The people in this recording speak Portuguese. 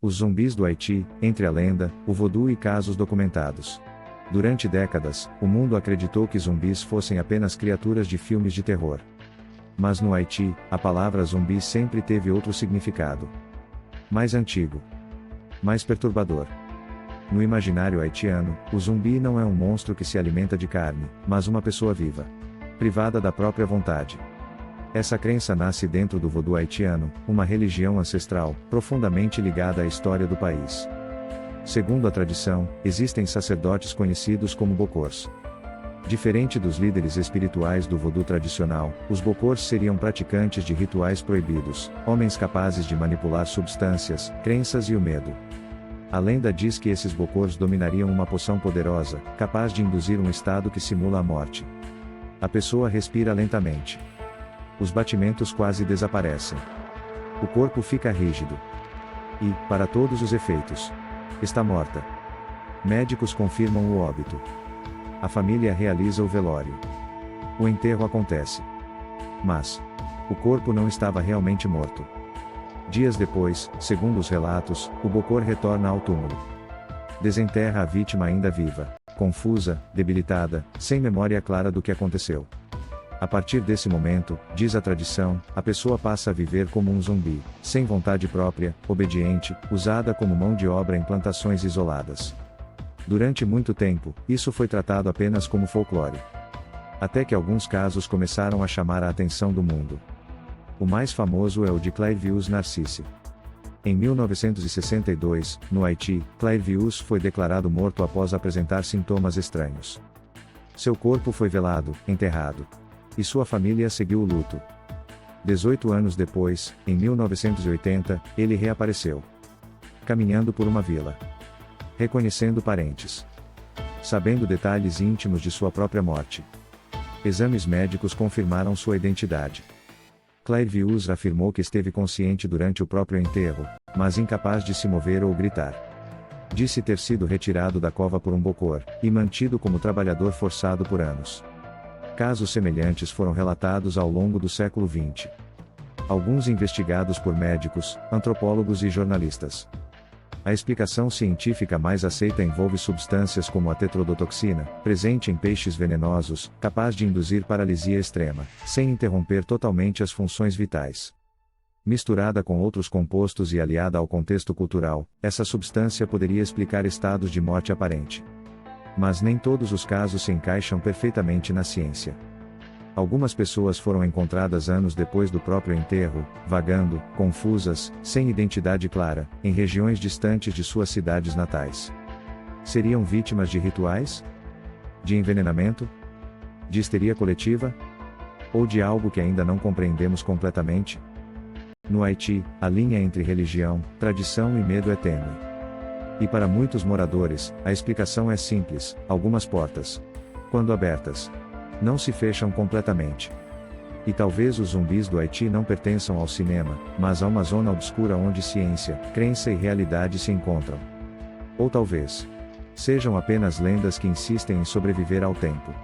Os zumbis do Haiti, entre a lenda, o vodu e casos documentados. Durante décadas, o mundo acreditou que zumbis fossem apenas criaturas de filmes de terror. Mas no Haiti, a palavra zumbi sempre teve outro significado. Mais antigo. Mais perturbador. No imaginário haitiano, o zumbi não é um monstro que se alimenta de carne, mas uma pessoa viva. Privada da própria vontade. Essa crença nasce dentro do vodu haitiano, uma religião ancestral, profundamente ligada à história do país. Segundo a tradição, existem sacerdotes conhecidos como bokors. Diferente dos líderes espirituais do vodu tradicional, os bokors seriam praticantes de rituais proibidos, homens capazes de manipular substâncias, crenças e o medo. A lenda diz que esses bokors dominariam uma poção poderosa, capaz de induzir um estado que simula a morte. A pessoa respira lentamente. Os batimentos quase desaparecem. O corpo fica rígido. E, para todos os efeitos, está morta. Médicos confirmam o óbito. A família realiza o velório. O enterro acontece. Mas o corpo não estava realmente morto. Dias depois, segundo os relatos, o bokor retorna ao túmulo. Desenterra a vítima ainda viva, confusa, debilitada, sem memória clara do que aconteceu. A partir desse momento, diz a tradição, a pessoa passa a viver como um zumbi, sem vontade própria, obediente, usada como mão de obra em plantações isoladas. Durante muito tempo, isso foi tratado apenas como folclore. Até que alguns casos começaram a chamar a atenção do mundo. O mais famoso é o de Clairvius Narcisse. Em 1962, no Haiti, Clairvius foi declarado morto após apresentar sintomas estranhos. Seu corpo foi velado, enterrado. E sua família seguiu o luto. 18 anos depois, em 1980, ele reapareceu. Caminhando por uma vila. Reconhecendo parentes. Sabendo detalhes íntimos de sua própria morte. Exames médicos confirmaram sua identidade. Clairvius afirmou que esteve consciente durante o próprio enterro, mas incapaz de se mover ou gritar. Disse ter sido retirado da cova por um bokor, e mantido como trabalhador forçado por anos. Casos semelhantes foram relatados ao longo do século XX. Alguns investigados por médicos, antropólogos e jornalistas. A explicação científica mais aceita envolve substâncias como a tetrodotoxina, presente em peixes venenosos, capaz de induzir paralisia extrema, sem interromper totalmente as funções vitais. Misturada com outros compostos e aliada ao contexto cultural, essa substância poderia explicar estados de morte aparente. Mas nem todos os casos se encaixam perfeitamente na ciência. Algumas pessoas foram encontradas anos depois do próprio enterro, vagando, confusas, sem identidade clara, em regiões distantes de suas cidades natais. Seriam vítimas de rituais? De envenenamento? De histeria coletiva? Ou de algo que ainda não compreendemos completamente? No Haiti, a linha entre religião, tradição e medo é tênue. E para muitos moradores, a explicação é simples: algumas portas, quando abertas, não se fecham completamente. E talvez os zumbis do Haiti não pertençam ao cinema, mas a uma zona obscura onde ciência, crença e realidade se encontram. Ou talvez sejam apenas lendas que insistem em sobreviver ao tempo.